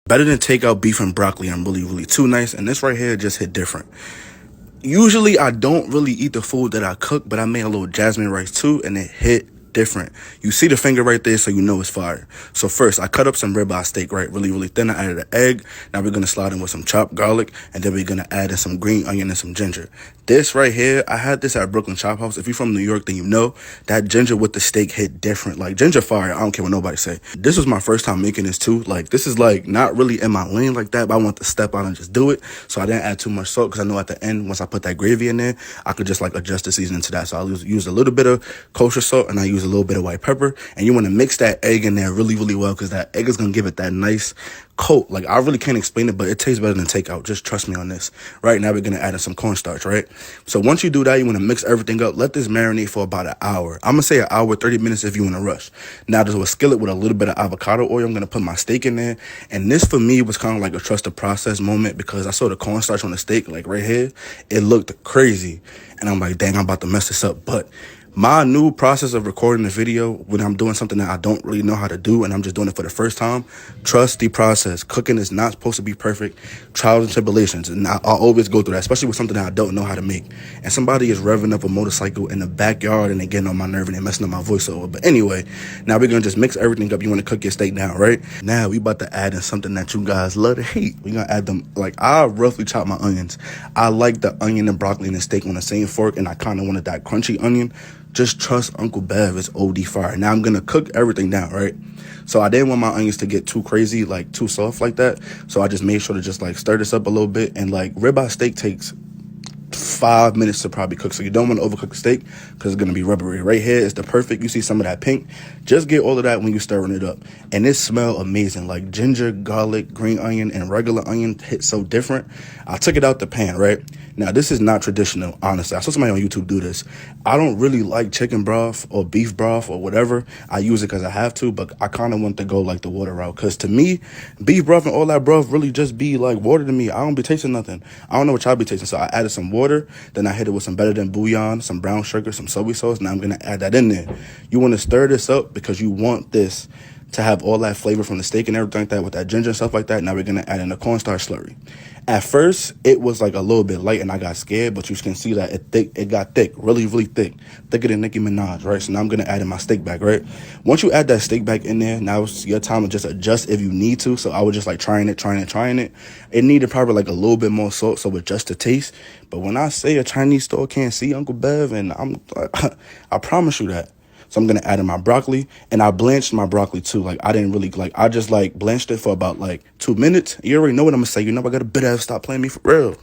Better than takeout beef and broccoli. I'm really too nice. And this right here just hit different. Usually I don't really eat the food that I cook, but I made a little jasmine rice too, and it hit different. You see the finger right there, so you know it's fire. So first, I cut up some ribeye steak, right, really thin. I added an egg. Now we're gonna slide in with some chopped garlic, and then we're gonna add in some green onion and some ginger. This right here, I had this at Brooklyn Chop House. If you're from New York, then you know that ginger with the steak hit different. Like ginger fire, I don't care what nobody say. This was my first time making this too. Like this is like not really in my lane like that, but I want to step out and just do it. So I didn't add too much salt because I know at the end, once I put that gravy in there, I could just like adjust the seasoning to that. So I used a little bit of kosher salt and I use a little bit of white pepper. And you want to mix that egg in there really well because that egg is going to give it that nice coat. Like I really can't explain it, but it tastes better than takeout. Just trust me on this. Right now we're going to add in some cornstarch, right? So once you do that, you want to mix everything up. Let this marinate for about an hour. I'm going to say an hour, 30 minutes if you want to rush. Now there's a skillet with a little bit of avocado oil. I'm going to put my steak in there. And this for me was kind of like a trust the process moment because I saw the cornstarch on the steak, like right here. It looked crazy. And I'm like, dang, I'm about to mess this up. But my new process of recording the video when I'm doing something that I don't really know how to do and I'm just doing it for the first time, trust the process. Cooking is not supposed to be perfect. Trials and tribulations. And I'll always go through that, especially with something that I don't know how to make. And somebody is revving up a motorcycle in the backyard and they're getting on my nerve and they're messing up my voiceover. But anyway, now we're going to just mix everything up. You want to cook your steak down, right? Now we about to add in something that you guys love to hate. We're going to add them, like I roughly chop my onions. I like the onion and broccoli and the steak on the same fork and I kind of wanted that crunchy onion. Just trust Uncle Bev is OD fire. Now I'm going to cook everything down, right? So I didn't want my onions to get too crazy, like too soft like that. So I just made sure to just like stir this up a little bit. And like ribeye steak takes 5 minutes to probably cook. So you don't want to overcook the steak because it's going to be rubbery. Right here is the perfect. You see some of that pink. Just get all of that when you're stirring it up. And it smells amazing. Like ginger, garlic, green onion, and regular onion hit so different. I took it out the pan, right? Now, this is not traditional, honestly. I saw somebody on YouTube do this. I don't really like chicken broth or beef broth or whatever. I use it because I have to, but I kind of want to go like the water route. Because to me, beef broth and all that broth really just be like water to me. I don't be tasting nothing. I don't know what y'all be tasting. So I added some water. Then I hit it with some better than bouillon, some brown sugar, some soy sauce. Now I'm going to add that in there. You want to stir this up because you want this to have all that flavor from the steak and everything like that with that ginger and stuff like that. Now we're going to add in the cornstarch slurry. At first, it was like a little bit light and I got scared, but you can see that it got thick, really thick, thicker than Nicki Minaj, right? So now I'm going to add in my steak back, right? Once you add that steak back in there, now it's your time to just adjust if you need to. So I was just like trying it. It needed probably like a little bit more salt, so it's just a taste. But when I say a Chinese store can't see Uncle Bev, and I promise you that. So I'm going to add in my broccoli, and I blanched my broccoli too. Like I didn't really I just like blanched it for about like 2 minutes. You already know what I'm going to say. You know I got a bit of stop playing me for real.